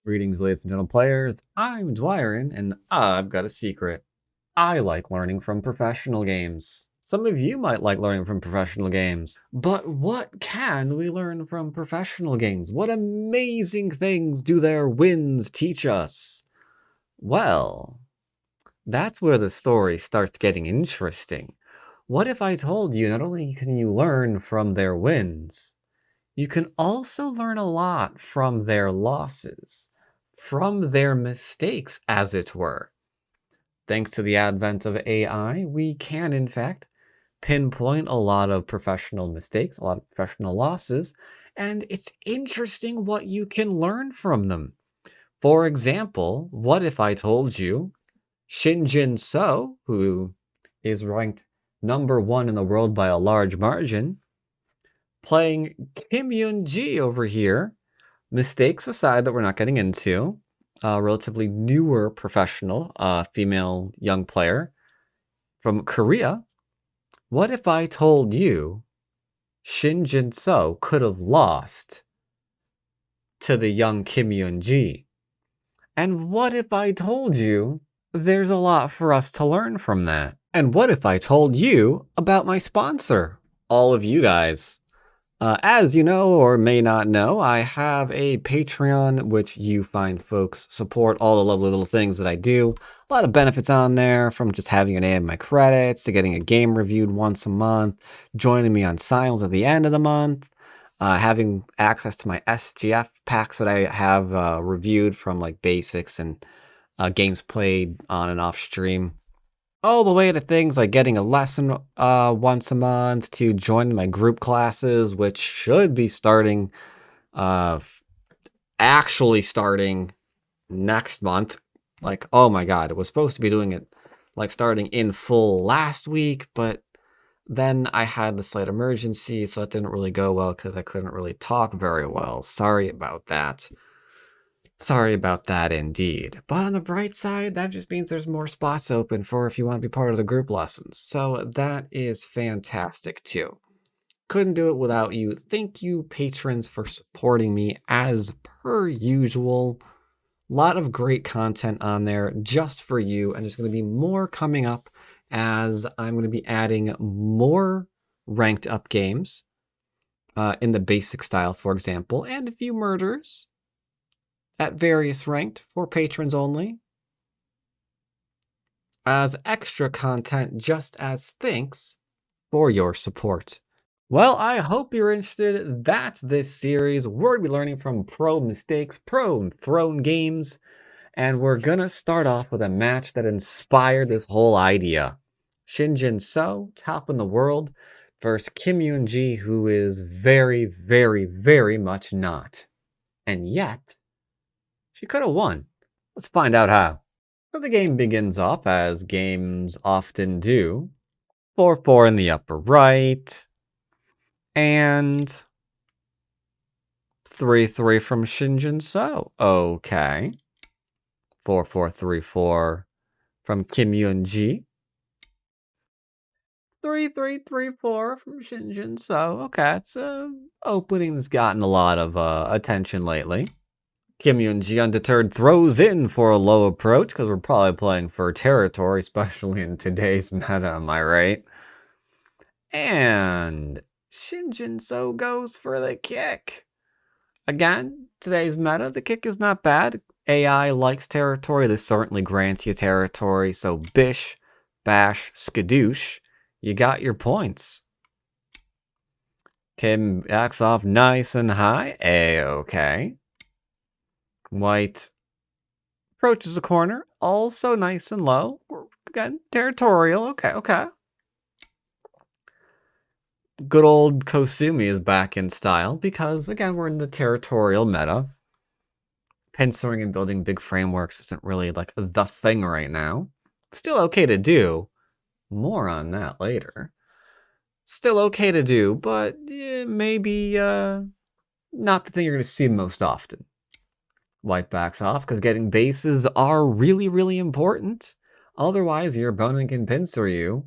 Greetings, ladies and gentlemen players. I'm Dwyrin, and I've got a secret. I like learning from professional games. Some of you might like learning from professional games. But what can we learn from professional games? What amazing things do their wins teach us? Well, that's where the story starts getting interesting. What if I told you not only can you learn from their wins, you can also learn a lot from their losses, from their mistakes, as it were. Thanks to the advent of AI, we can, in fact, pinpoint a lot of professional mistakes, a lot of professional losses, and it's interesting what you can learn from them. For example, what if I told you Shin Jinseo, who is ranked #1 in the world by a large margin, playing Kim Yoon-ji over here, mistakes aside that we're not getting into, a relatively newer professional, female young player from Korea. What if I told you Shin Jinseo could have lost to the young Kim Yoon-ji? And what if I told you there's a lot for us to learn from that? And what if I told you about my sponsor, all of you guys? As you know or may not know, I have a Patreon, which you find folks support all the lovely little things that I do. A lot of benefits on there, from just having your name in my credits, to getting a game reviewed once a month, joining me on Signals at the end of the month, having access to my SGF packs that I have reviewed, from like basics and games played on and off stream, all the way to things like getting a lesson once a month, to joining my group classes, which should be starting, actually starting next month. Like, oh my god, it was supposed to be doing it, like, starting in full last week, but then I had the slight emergency, so it didn't really go well because I couldn't really talk very well. Sorry about that. Sorry about that indeed. But on the bright side, that just means there's more spots open for if you want to be part of the group lessons. So that is fantastic too. Couldn't do it without you. Thank you, patrons, for supporting me as per usual. A lot of great content on there just for you, and there's going to be more coming up as I'm going to be adding more ranked up games in the basic style, for example, and a few murders at various ranked for patrons only, as extra content, just as thanks for your support. Well, I hope you're interested. That's this series. We're going to be learning from pro mistakes, pro thrown games, and we're going to start off with a match that inspired this whole idea. Shin Jinseo, top in the world, versus Kim Yoon-ji, who is very, very, very much not. And yet, she could have won. Let's find out how. So the game begins off, as games often do. 4-4 in the upper right. And 3-3 from Shin Jinseo. Okay. 4-4-3-4 from Kim Yoon-ji. 3-3-3-4 from Shin Jinseo. Okay, it's an opening that's gotten a lot of attention lately. Kim Yoon-ji, undeterred, throws in for a low approach, because we're probably playing for territory, especially in today's meta, am I right? And Shin Jinseo goes for the kick. Again, today's meta, the kick is not bad. AI likes territory. This certainly grants you territory. So bish, bash, skadoosh, you got your points. Kim backs off nice and high. A-okay. White approaches the corner, also nice and low. Again, territorial. Okay. Good old Kosumi is back in style because, again, we're in the territorial meta. Pinceling and building big frameworks isn't really like the thing right now. Still okay to do. More on that later. Still okay to do, but maybe not the thing you're going to see most often. White backs off because getting bases are really, really important. Otherwise, your opponent can pincer you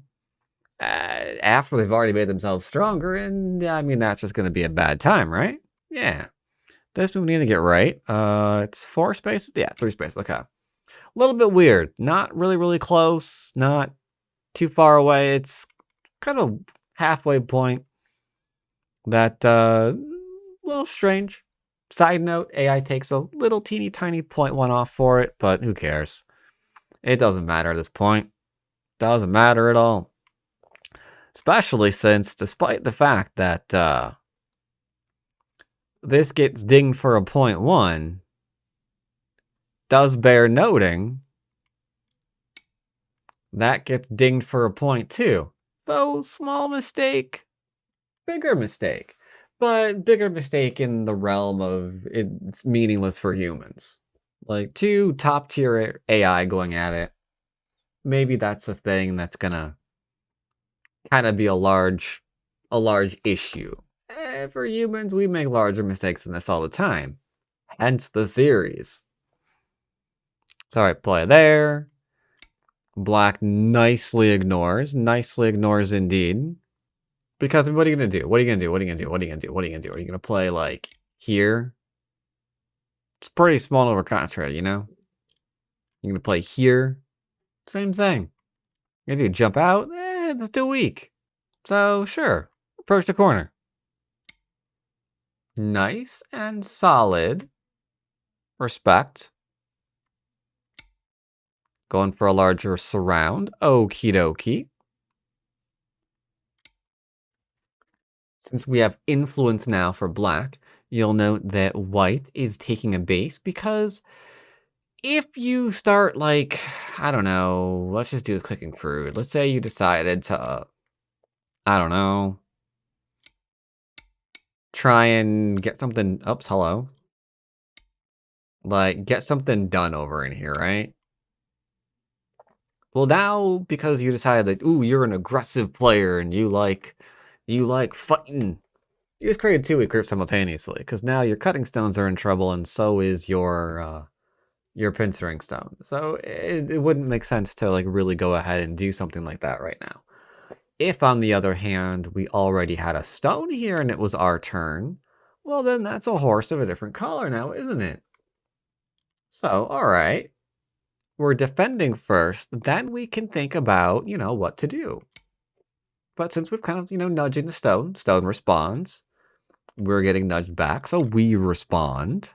after they've already made themselves stronger, and I mean, that's just going to be a bad time, right? Yeah. This move we need to get right. It's 4 spaces? Yeah, 3 spaces. Okay. A little bit weird. Not really, really close. Not too far away. It's kind of halfway point. That, little strange. Side note, AI takes a little teeny tiny 0.1 off for it, but who cares? It doesn't matter at this point. Doesn't matter at all. Especially since, despite the fact that, this gets dinged for a 0.1, does bear noting that gets dinged for a 0.2. So, small mistake, bigger mistake. But bigger mistake in the realm of it's meaningless for humans. Like, 2 top tier AI going at it. Maybe that's the thing that's gonna kind of be a large issue. For humans, we make larger mistakes than this all the time. Hence the series. So, alright, play there. Black nicely ignores indeed. Because what are you gonna do? What are you gonna do? What are you gonna do? What are you gonna do? What are you gonna do? Are you gonna play like here? It's pretty small over concentrated, you know? You're gonna play here. Same thing. You're gonna do jump out? It's too weak. So sure. Approach the corner. Nice and solid. Respect. Going for a larger surround. Okie dokie. Since we have influence now for black, you'll note that white is taking a base because if you start like, I don't know, let's just do this quick and crude. Let's say you decided to, I don't know, try and get something, oops, hello. Like, get something done over in here, right? Well, now, because you decided that, ooh, you're an aggressive player and you like fighting, you just created 2 weak groups simultaneously, because now your cutting stones are in trouble and so is your pincering stone. So it wouldn't make sense to like really go ahead and do something like that right now. If, on the other hand, we already had a stone here and it was our turn, well, then that's a horse of a different color now, isn't it? So, all right. We're defending first, then we can think about, what to do. But since we've kind of, nudging the stone responds. We're getting nudged back, so we respond.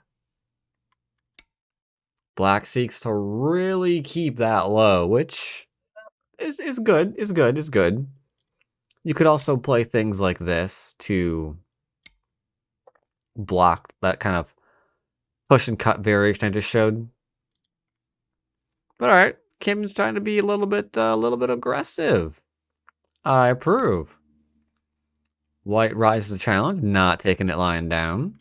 Black seeks to really keep that low, which is good. You could also play things like this to block that kind of push and cut variation I just showed. But all right, Kim's trying to be a little bit aggressive. I approve. White rises the challenge, not taking it lying down.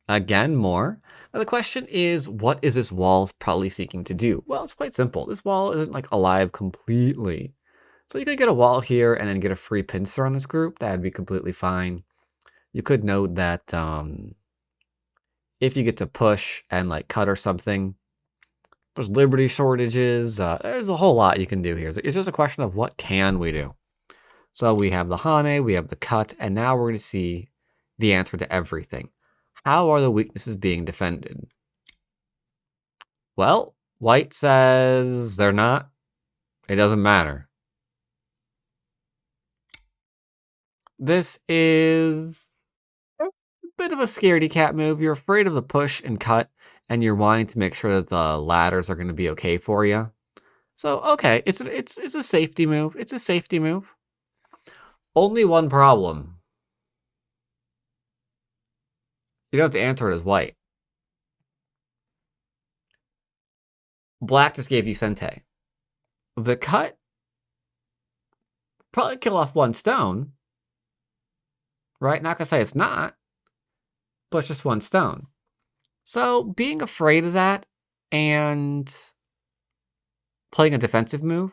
Again, more. Now the question is, what is this wall probably seeking to do? Well, it's quite simple. This wall isn't like alive completely. So you could get a wall here and then get a free pincer on this group. That'd be completely fine. You could note that if you get to push and like cut or something, there's liberty shortages. There's a whole lot you can do here. It's just a question of what can we do. So we have the Hane, we have the cut, and now we're going to see the answer to everything. How are the weaknesses being defended? Well, white says they're not. It doesn't matter. This is a bit of a scaredy cat move. You're afraid of the push and cut, and you're wanting to make sure that the ladders are going to be okay for you. So, okay, it's a safety move. It's a safety move. Only one problem. You don't have to answer it as white. Black just gave you Sente. The cut probably kill off 1 stone. Right? Not gonna say it's not, but it's just 1 stone. So being afraid of that and playing a defensive move,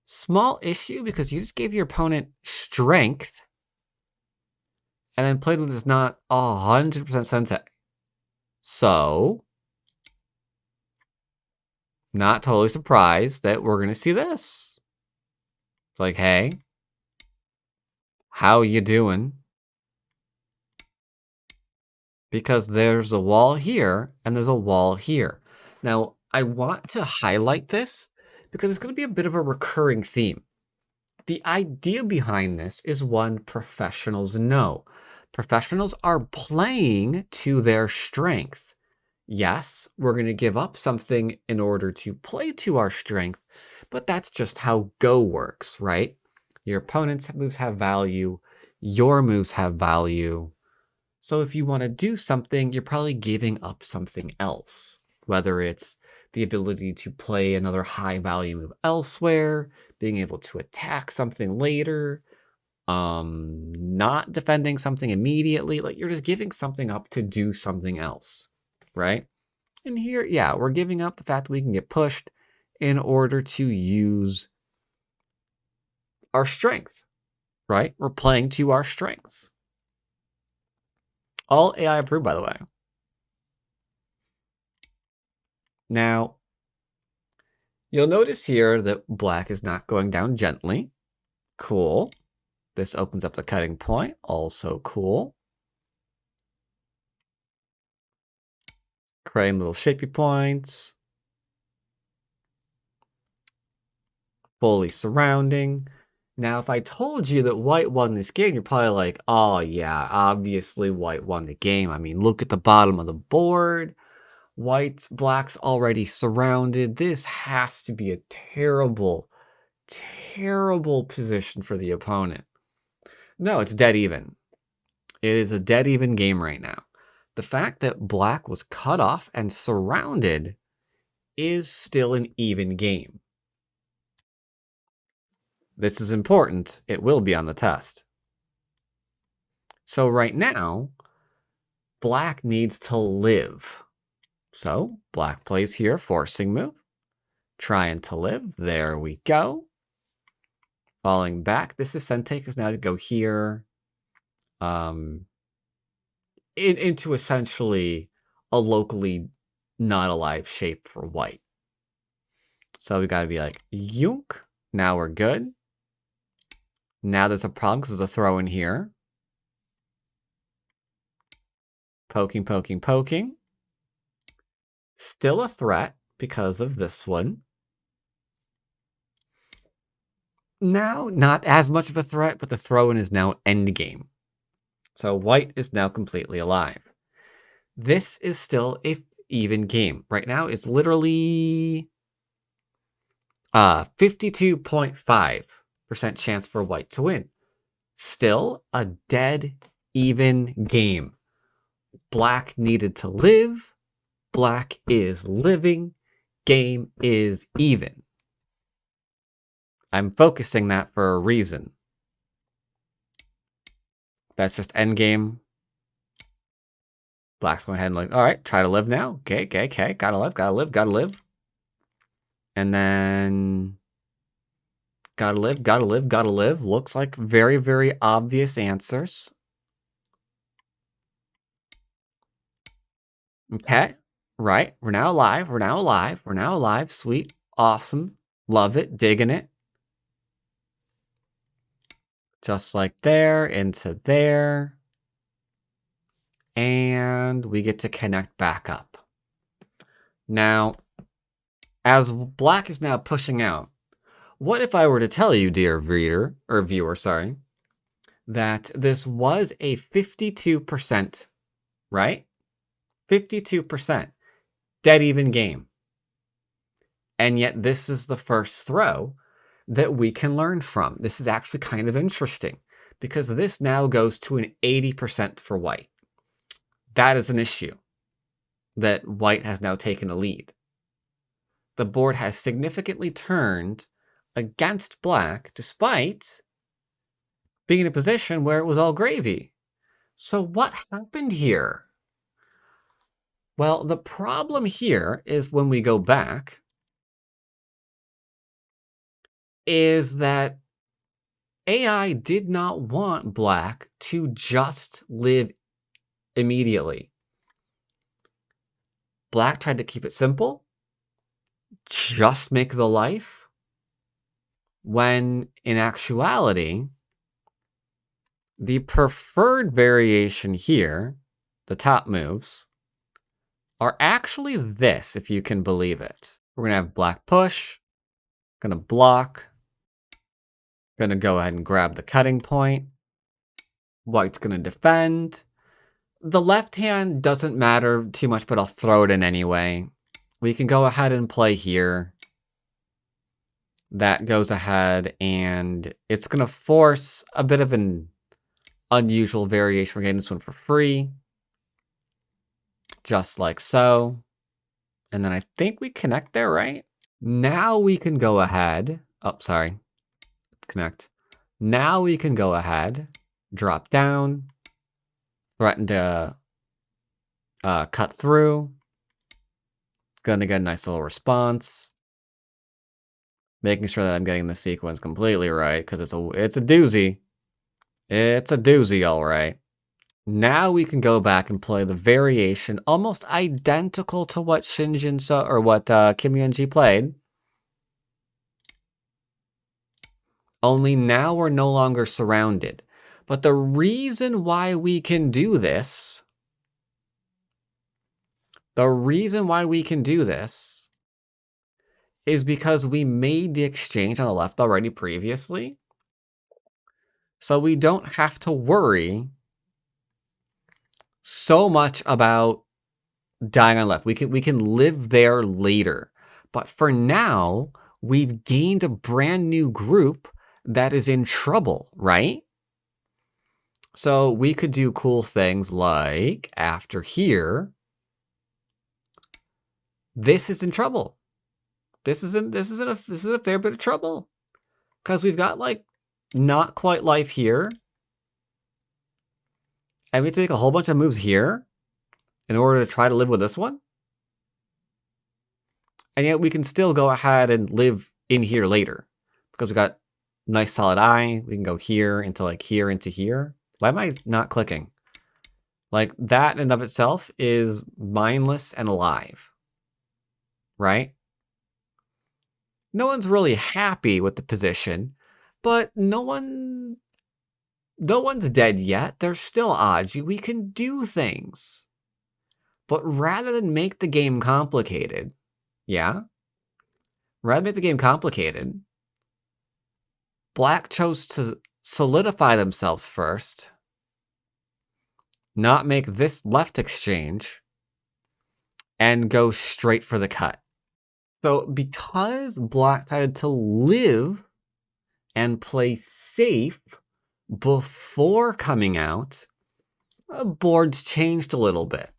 small issue because you just gave your opponent strength and then played with is not 100% Sente. So, not totally surprised that we're going to see this. It's like, hey, how you doing? because there's a wall here and there's a wall here. Now, I want to highlight this because it's going to be a bit of a recurring theme. The idea behind this is one professionals know. Professionals are playing to their strength. Yes, we're going to give up something in order to play to our strength, but that's just how Go works, right? Your opponent's moves have value, your moves have value. So if you want to do something, you're probably giving up something else, whether it's the ability to play another high value move elsewhere, being able to attack something later, not defending something immediately. Like, you're just giving something up to do something else, right? And here, yeah, we're giving up the fact that we can get pushed in order to use our strength, right? We're playing to our strengths. All AI approved, by the way. Now, you'll notice here that black is not going down gently. Cool. This opens up the cutting point. Also cool. Creating little shapy points. Fully surrounding. Now, if I told you that white won this game, you're probably like, oh yeah, obviously white won the game. I mean, look at the bottom of the board. Black's already surrounded. This has to be a terrible, terrible position for the opponent. No, it's dead even. It is a dead even game right now. The fact that black was cut off and surrounded is still an even game. This is important. It will be on the test. So right now, black needs to live. So black plays here, forcing move. Trying to live. There we go. Falling back. This ascent take is now to go here. Into essentially a locally not alive shape for white. So we got to be like, yoink. Now we're good. Now there's a problem because there's a throw in here. Poking, poking, poking. Still a threat because of this one. Now, not as much of a threat, but the throw-in is now endgame. So white is now completely alive. This is still a even game. Right now it's literally 52.5% chance for white to win. Still a dead even game. Black needed to live. Black is living. Game is even. I'm focusing that for a reason. That's just endgame. Black's going ahead and like, all right, try to live now. Okay. Gotta live. And then gotta live. Looks like very, very obvious answers. Okay. Right. We're now alive. Sweet. Awesome. Love it. Digging it. Just like there, into there. And we get to connect back up. Now, as black is now pushing out, what if I were to tell you, dear reader, or viewer, sorry, that this was a 52%, right? 52% dead even game. And yet this is the first throw that we can learn from. This is actually kind of interesting because this now goes to an 80% for white. That is an issue that white has now taken a lead. The board has significantly turned against black despite being in a position where it was all gravy. So what happened here? Well, the problem here is when we go back is that AI did not want black to just live immediately. Black tried to keep it simple, just make the life, when in actuality, the preferred variation here the top moves, are actually this, if you can believe it. We're gonna have black push, gonna block, gonna go ahead and grab the cutting point. White's gonna defend. The left hand doesn't matter too much, but I'll throw it in anyway. We can go ahead and play here. That goes ahead, and it's gonna force a bit of an unusual variation. We're getting this one for free. Just like so. And then I think we connect there, right? Now we can go ahead. Oh, sorry. Connect. Now we can go ahead, drop down, threaten to cut through. Gonna get a nice little response. Making sure that I'm getting the sequence completely right, because it's a doozy. It's a doozy, all right. Now we can go back and play the variation almost identical to what Shin Jinseo or what Kim Yeon-ji played. Only now we're no longer surrounded. But the reason why we can do this, is because we made the exchange on the left already previously. So we don't have to worry so much about dying on left. We can live there later. But for now, we've gained a brand new group that is in trouble, right? So we could do cool things like after here, this is in trouble. This is a fair bit of trouble. Because we've got like not quite life here. And we have to make a whole bunch of moves here in order to try to live with this one. And yet we can still go ahead and live in here later. Because we got nice solid eye. We can go here into like here into here. Why am I not clicking? Like that in and of itself is mindless and alive. Right? No one's really happy with the position, but no one's dead yet. There's still odds. We can do things. But rather than make the game complicated, Black chose to solidify themselves first, not make this left exchange, and go straight for the cut. So because Black decided to live and play safe before coming out, boards changed a little bit.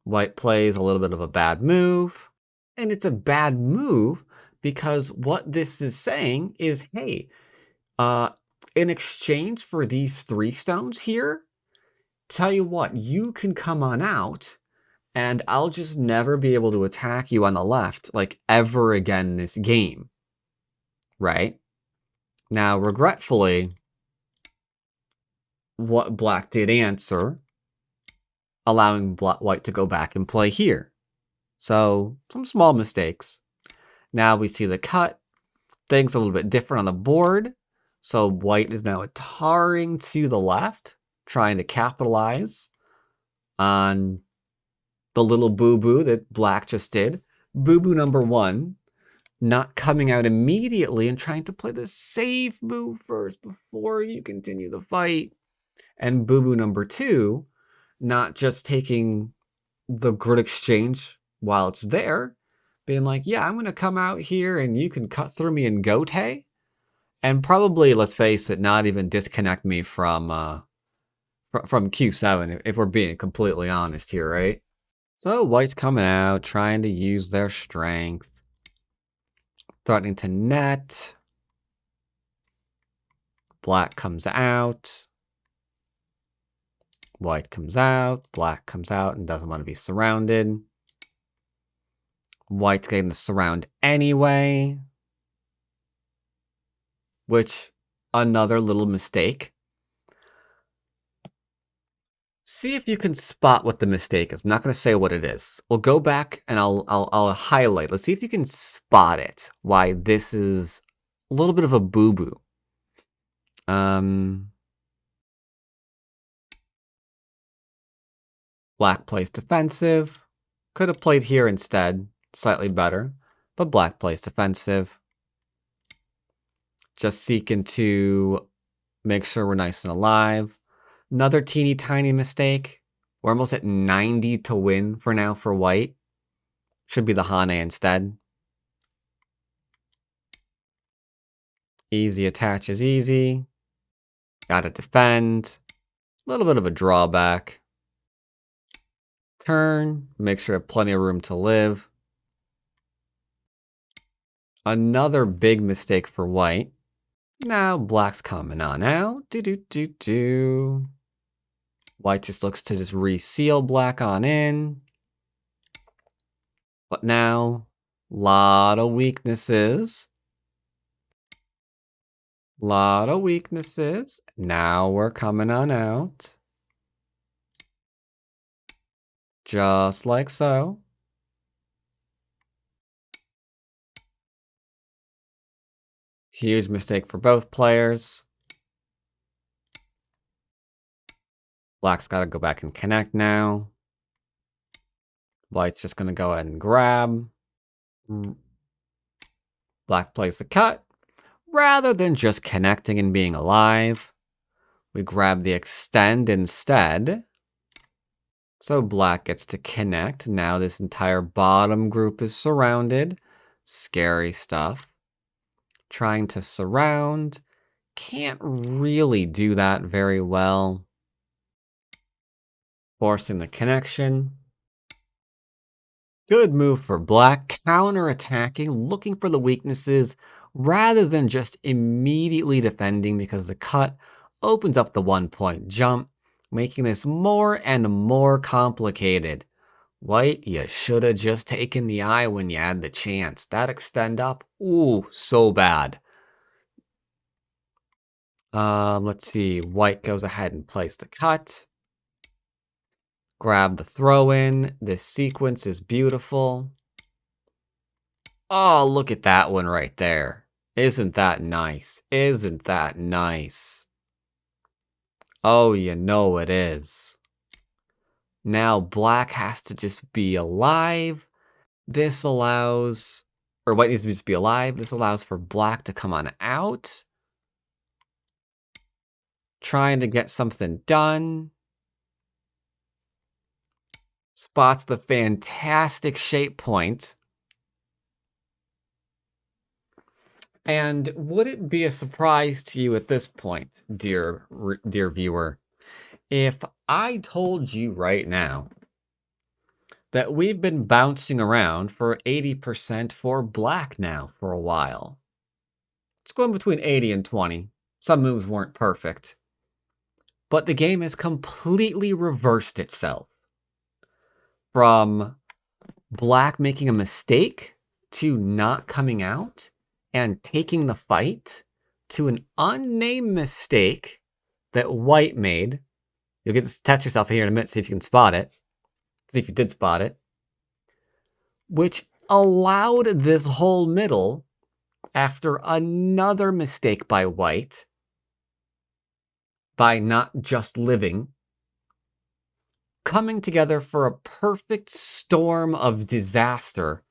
White plays a little bit of a bad move. And it's a bad move because what this is saying is, hey, in exchange for these 3 stones here, tell you what, you can come on out and I'll just never be able to attack you on the left like ever again this game. Right? Now, regretfully, what Black did answer, allowing White to go back and play here. So, some small mistakes. Now we see the cut. Things a little bit different on the board. So White is now tarring to the left, trying to capitalize on the little boo-boo that Black just did. Boo-boo number 1, not coming out immediately and trying to play the safe move first before you continue the fight. And boo-boo number 2, not just taking the grid exchange while it's there, being like, yeah, I'm going to come out here and you can cut through me in Gote. And probably, let's face it, not even disconnect me from Q7, if we're being completely honest here, right? So White's coming out, trying to use their strength. Threatening to net. Black comes out. White comes out. Black comes out and doesn't want to be surrounded. White's getting the surround anyway. Which, another little mistake. See if you can spot what the mistake is. I'm not going to say what it is. We'll go back and I'll highlight. Let's see if you can spot it. Why this is a little bit of a boo-boo. Black plays defensive. Could have played here instead. Slightly better. But black plays defensive. Just seeking to make sure we're nice and alive. Another teeny tiny mistake. We're almost at 90 to win for now for white. Should be the Hane instead. Easy attach is easy. Gotta defend. A little bit of a drawback. Turn. Make sure I have plenty of room to live. Another big mistake for white. Now black's coming on out. White just looks to just reseal black on in. But now, lot of weaknesses. Lot of weaknesses. Now we're coming on out. Just like so. Huge mistake for both players. Black's got to go back and connect now. White's just going to go ahead and grab. Black plays the cut. Rather than just connecting and being alive, we grab the extend instead. So black gets to connect. Now this entire bottom group is surrounded. Scary stuff. Trying to surround. Can't really do that very well. Forcing the connection. Good move for black. Counter-attacking, looking for the weaknesses, rather than just immediately defending because the cut opens up the 1-point jump, making this more and more complicated. White, you should have just taken the eye when you had the chance. That extend up, ooh, so bad. Let's see. White goes ahead and plays the cut. Grab the throw in. This sequence is beautiful. Oh, look at that one right there. Isn't that nice? Isn't that nice? Oh, you know it is. Now black has to just be alive. This allows, or white needs to just be alive. This allows for black to come on out. Trying to get something done. Spots the fantastic shape point. And would it be a surprise to you at this point, dear viewer, if I told you right now that we've been bouncing around for 80% for black now for a while? It's going between 80 and 20. Some moves weren't perfect. But the game has completely reversed itself. From black making a mistake to not coming out and taking the fight to an unnamed mistake that white made. You'll get to test yourself here in a minute, see if you can spot it. See if you did spot it. Which allowed this whole middle, after another mistake by white, by not just living, coming together for a perfect storm of disaster,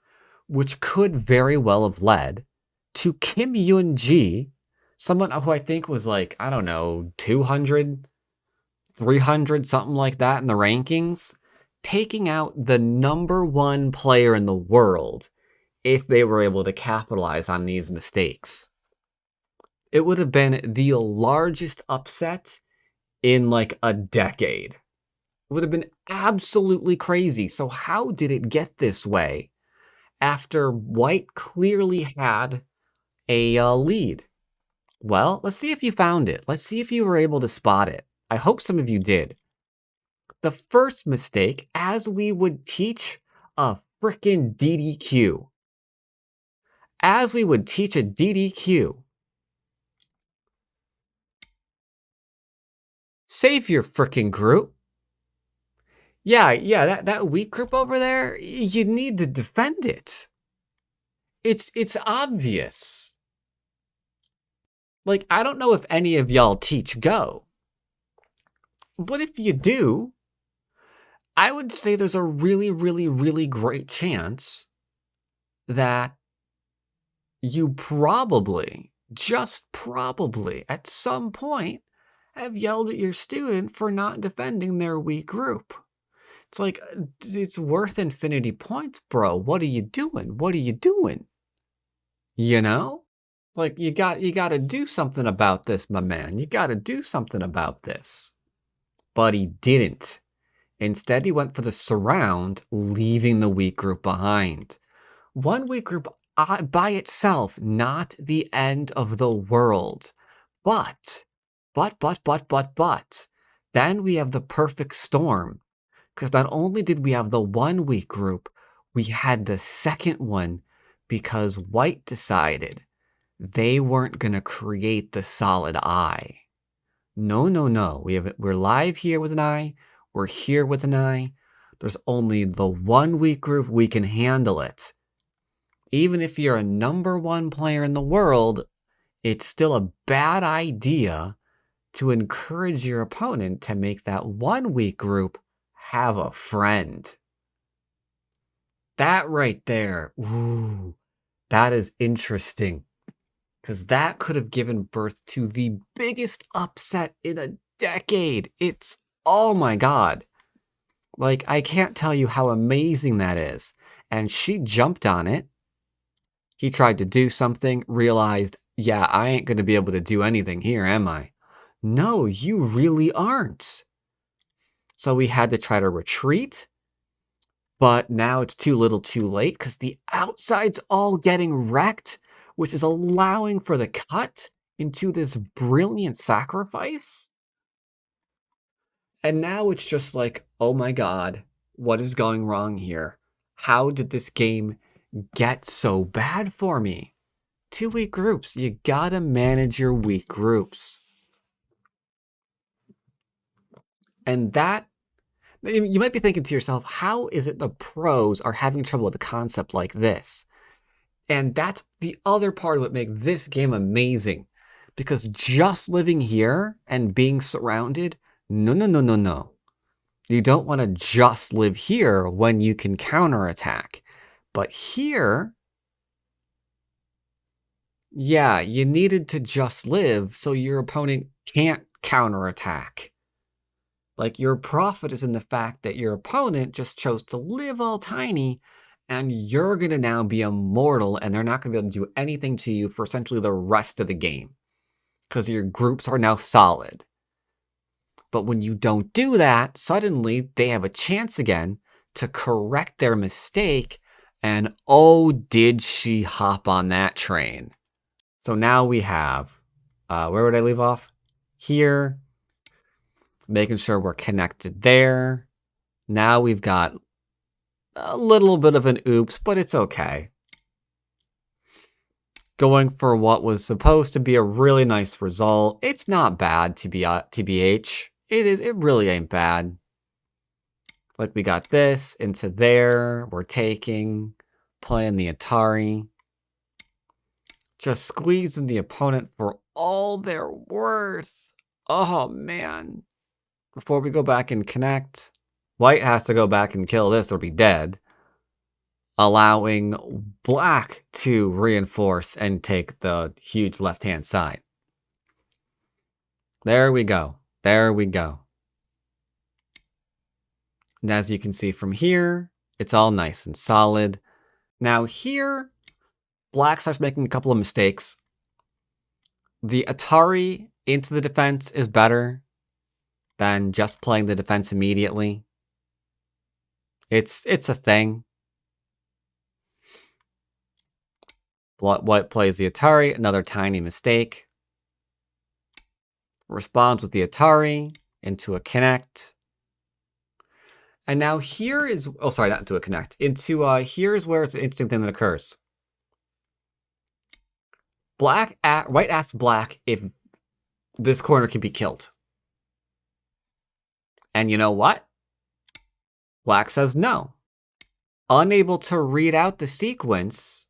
which could very well have led to Kim Yoon-ji, someone who I think was like, I don't know, 200, 300, something like that in the rankings, taking out the #1 player in the world if they were able to capitalize on these mistakes. It would have been the largest upset in like a decade. It would have been absolutely crazy. So how did it get this way after white clearly had a lead? Well, let's see if you found it. Let's see if you were able to spot it. I hope some of you did. The first mistake, as we would teach a frickin' DDQ. As we would teach a DDQ. Save your frickin' group. Yeah, that weak group over there, you need to defend it. It's obvious. Like, I don't know if any of y'all teach Go. But if you do, I would say there's a really, really, really great chance that you probably, just probably, at some point, have yelled at your student for not defending their weak group. It's like, it's worth infinity points, bro. What are you doing? What are you doing? You know? It's like, you got to do something about this, my man. You got to do something about this. But he didn't. Instead, he went for the surround, leaving the weak group behind. One weak group by itself, not the end of the world. But, then we have the perfect storm. Because not only did we have the one weak group, we had the second one because white decided they weren't going to create the solid eye. No. We're live here with an eye. We're here with an eye. There's only the one weak group. We can handle it. Even if you're a #1 player in the world, it's still a bad idea to encourage your opponent to make that one weak group have a friend. That right there, ooh, that is interesting. Because that could have given birth to the biggest upset in a decade. It's, oh my god. Like, I can't tell you how amazing that is. And she jumped on it. He tried to do something, realized, yeah, I ain't going to be able to do anything here, am I? No, you really aren't. So we had to try to retreat. But now it's too little too late because the outside's all getting wrecked, which is allowing for the cut into this brilliant sacrifice. And now it's just like, oh my god, what is going wrong here? How did this game get so bad for me? 2 weak groups. You gotta manage your weak groups. And that, you might be thinking to yourself, how is it the pros are having trouble with a concept like this? And that's the other part of what makes this game amazing. Because just living here and being surrounded, no. You don't want to just live here when you can counterattack. But here, yeah, you needed to just live so your opponent can't counterattack. Like, your profit is in the fact that your opponent just chose to live all tiny, and you're going to now be immortal, and they're not going to be able to do anything to you for essentially the rest of the game. Because your groups are now solid. But when you don't do that, suddenly they have a chance again to correct their mistake, and oh, did she hop on that train. So now we have, where would I leave off? Here. Making sure we're connected there. Now we've got a little bit of an oops, but it's okay. Going for what was supposed to be a really nice result. It's not bad, TBH. It really ain't bad. Like, we got this into there. We're taking, playing the Atari. Just squeezing the opponent for all they're worth. Oh, man. Before we go back and connect, white has to go back and kill this or be dead, allowing black to reinforce and take the huge left-hand side. There we go. There we go. And as you can see from here, it's all nice and solid. Now here, black starts making a couple of mistakes. The Atari into the defense is better than just playing the defense immediately. It's a thing. White plays the Atari, another tiny mistake. Responds with the Atari into a connect. And now here is, oh sorry, not into a connect. Here's where it's an interesting thing that occurs. White asks black if this corner can be killed. And you know what? Black says no. Unable to read out the sequence,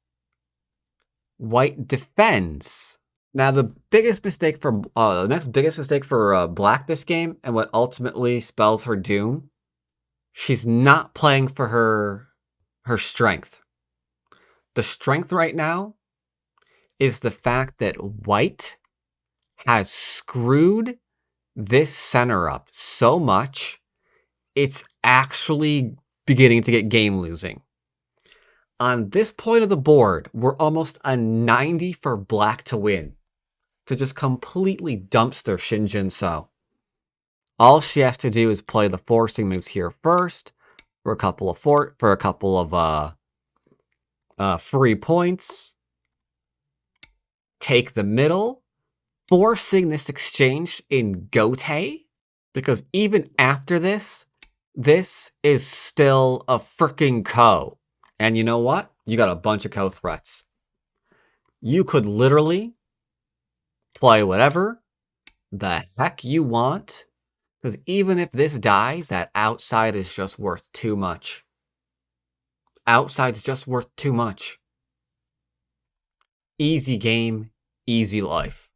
white defends. Now the biggest mistake for the next biggest mistake for black this game, and what ultimately spells her doom, She's not playing for her strength. The strength right now is the fact that white has screwed this center up so much, it's actually beginning to get game losing. On this point of the board, we're almost a 90 for black to win, to just completely dumpster Shin Jinseo. All she has to do is play the forcing moves here first for a couple of free points. Take the middle, forcing this exchange in Gote, because even after this is still a freaking Ko. And you know what? You got a bunch of Ko threats. You could literally play whatever the heck you want, because even if this dies, that outside is just worth too much. Outside's just worth too much. Easy game, easy life.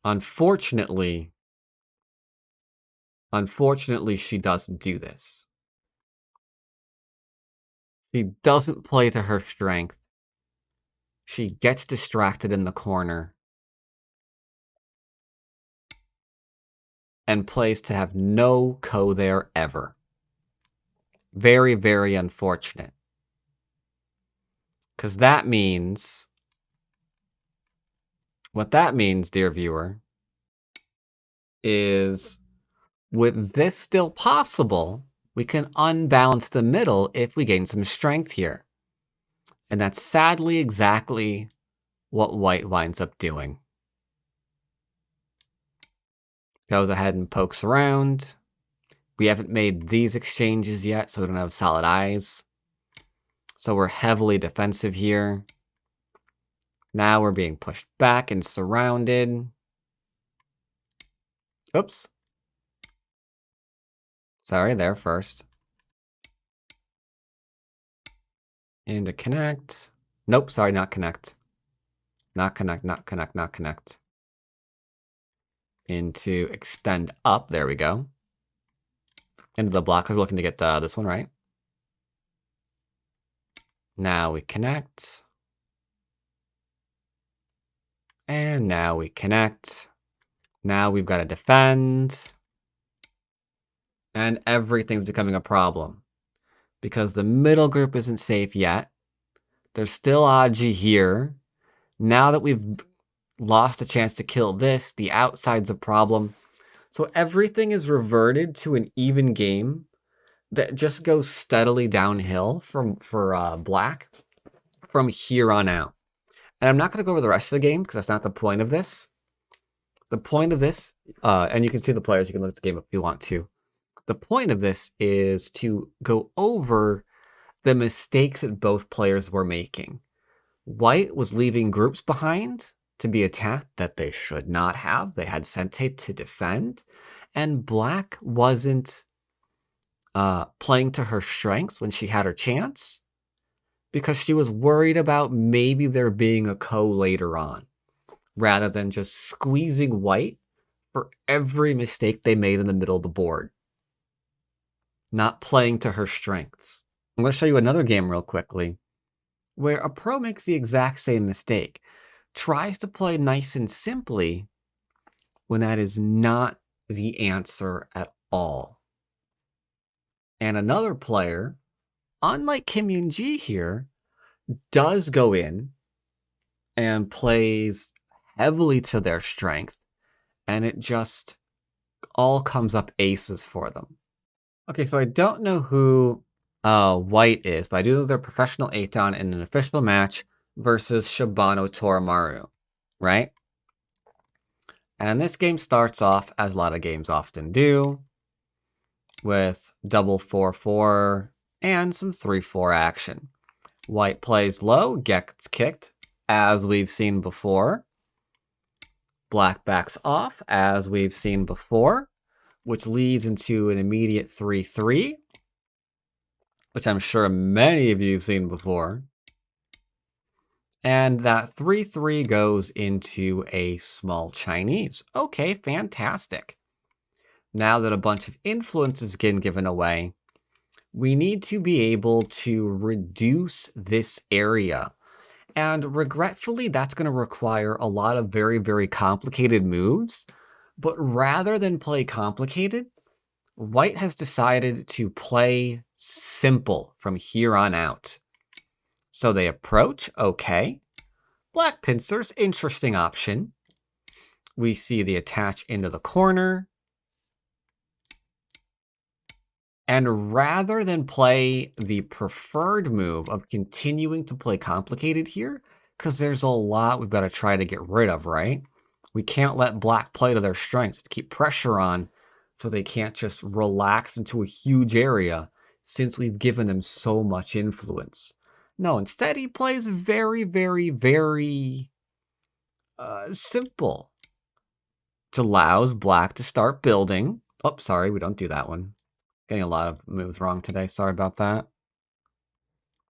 Unfortunately, she doesn't do this. She doesn't play to her strength. She gets distracted in the corner and plays to have no Ko there ever. Very, very unfortunate. Because that means... What that means, dear viewer, is with this still possible, we can unbalance the middle if we gain some strength here. And that's sadly exactly what white winds up doing. Goes ahead and pokes around. We haven't made these exchanges yet, so we don't have solid eyes. So we're heavily defensive here. Now we're being pushed back and surrounded. Oops. Sorry, there first. Into connect. Nope, sorry, not connect. Not connect, not connect, not connect. Into extend up, there we go. Into the block, we're looking to get this one right. Now we connect. And now we connect. Now we've got to defend. And everything's becoming a problem. Because the middle group isn't safe yet. There's still Aji here. Now that we've lost a chance to kill this, the outside's a problem. So everything is reverted to an even game that just goes steadily downhill for black from here on out. And I'm not going to go over the rest of the game because that's not the point of this. The point of this, and you can see the players, you can look at the game if you want to. The point of this is to go over the mistakes that both players were making. White was leaving groups behind to be attacked that they should not have. They had Sente to defend. And black wasn't playing to her strengths when she had her chance because she was worried about maybe there being a Ko later on, rather than just squeezing white for every mistake they made in the middle of the board. Not playing to her strengths. I'm going to show you another game real quickly where a pro makes the exact same mistake. Tries to play nice and simply when that is not the answer at all. And another player, unlike Kim Yoon-ji here, does go in and plays heavily to their strength, and it just all comes up aces for them. Okay, so I don't know who white is, but I do know they're professional Eitan in an official match versus Shibano Torimaru, right? And this game starts off, as a lot of games often do, with double 4-4 and some 3-4 action. White plays low, gets kicked, as we've seen before. Black backs off, as we've seen before, which leads into an immediate 3-3, which I'm sure many of you have seen before. And that 3-3 goes into a small Chinese. Okay, fantastic. Now that a bunch of influence has been given away, we need to be able to reduce this area. And regretfully, that's going to require a lot of very, very complicated moves. But rather than play complicated, White has decided to play simple from here on out. So they approach, okay. Black pincers, interesting option. We see the attach into the corner. And rather than play the preferred move of continuing to play complicated here, because there's a lot we've got to try to get rid of, right? We can't let black play to their strengths to keep pressure on so they can't just relax into a huge area since we've given them so much influence. No, instead he plays very, very, very simple. Which allows black to start building. Oh, sorry, we don't do that one. Getting a lot of moves wrong today. Sorry about that.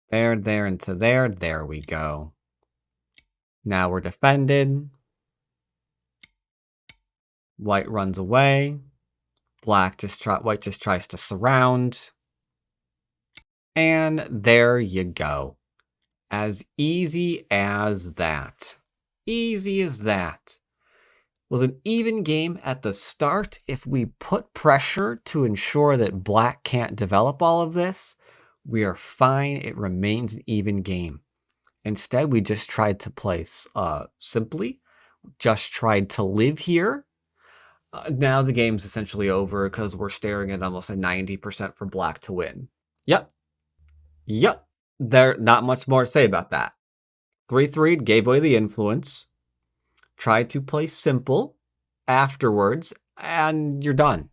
There, and to there. There we go. Now we're defended. White runs away. White just tries to surround. And there you go. As easy as that. Easy as that. With an even game at the start, if we put pressure to ensure that black can't develop all of this, we are fine. It remains an even game. Instead, we just tried to play simply, just tried to live here. Now the game's essentially over because we're staring at almost a 90% for black to win. Yep. There's not much more to say about that. 3-3 gave away the influence. Tried to play simple afterwards, and you're done.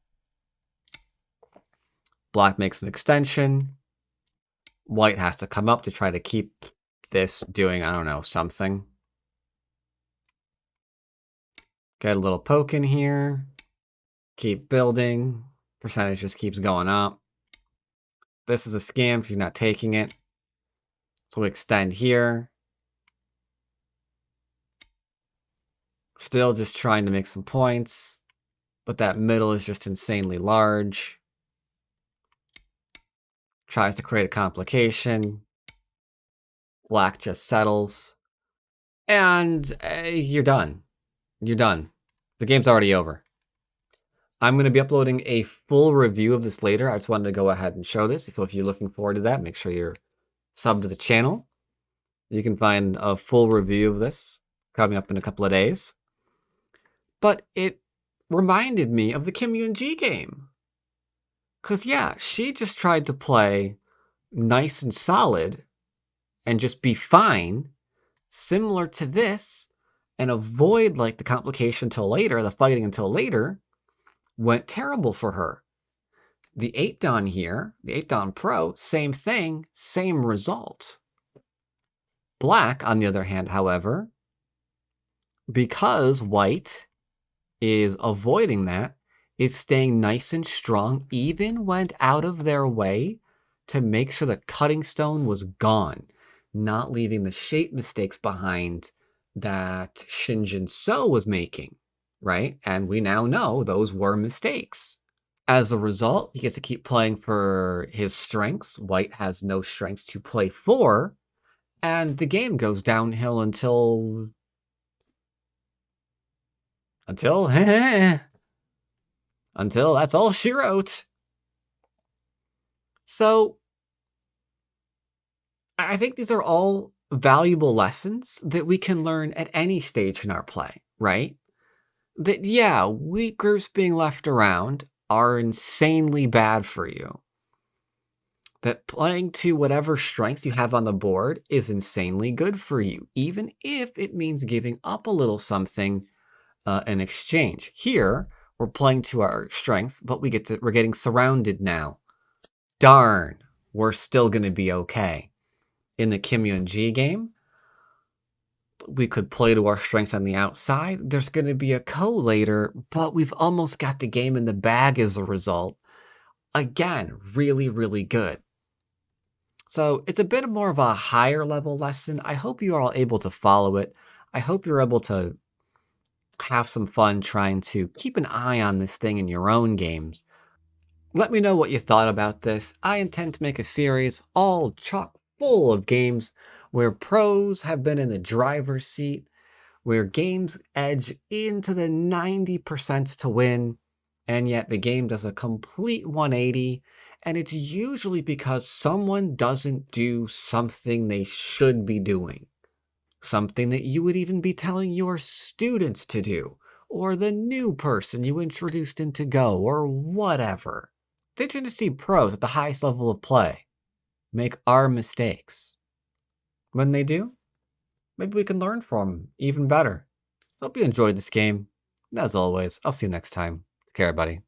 Black makes an extension. White has to come up to try to keep this doing, I don't know, something. Get a little poke in here. Keep building. Percentage just keeps going up. This is a scam because you're not taking it. So we extend here. Still just trying to make some points, but that middle is just insanely large. Tries to create a complication. Black just settles. And you're done. You're done. The game's already over. I'm going to be uploading a full review of this later. I just wanted to go ahead and show this. If you're looking forward to that, make sure you're subbed to the channel. You can find a full review of this coming up in a couple of days. But it reminded me of the Kim Yoon-ji game. Because, yeah, she just tried to play nice and solid and just be fine, similar to this, and avoid, like, the complication until later, the fighting until later, went terrible for her. The 8-Dan here, the 8-Dan Pro, same thing, same result. Black, on the other hand, however, because white is avoiding that, is staying nice and strong, even went out of their way to make sure the cutting stone was gone, not leaving the shape mistakes behind that Shin Jinseo was making, right? And we now know those were mistakes. As a result, he gets to keep playing for his strengths. White has no strengths to play for, and the game goes downhill until that's all she wrote. So I think these are all valuable lessons that we can learn at any stage in our play, right? That, yeah, weak groups being left around are insanely bad for you. That playing to whatever strengths you have on the board is insanely good for you, even if it means giving up a little something in exchange. Here, we're playing to our strengths, but we're getting surrounded now. Darn, we're still going to be okay. In the Kim Yoon-ji game, we could play to our strengths on the outside. There's going to be a Ko later, but we've almost got the game in the bag as a result. Again, really, really good. So it's a bit more of a higher level lesson. I hope you are all able to follow it. I hope you're able to have some fun trying to keep an eye on this thing in your own games. Let me know what you thought about this. I intend to make a series all chock full of games where pros have been in the driver's seat, where games edge into the 90% to win, and yet the game does a complete 180, and it's usually because someone doesn't do something they should be doing. Something that you would even be telling your students to do, or the new person you introduced into Go, or whatever. They tend to see pros at the highest level of play make our mistakes. When they do, maybe we can learn from them even better. Hope you enjoyed this game. And as always, I'll see you next time. Take care, everybody.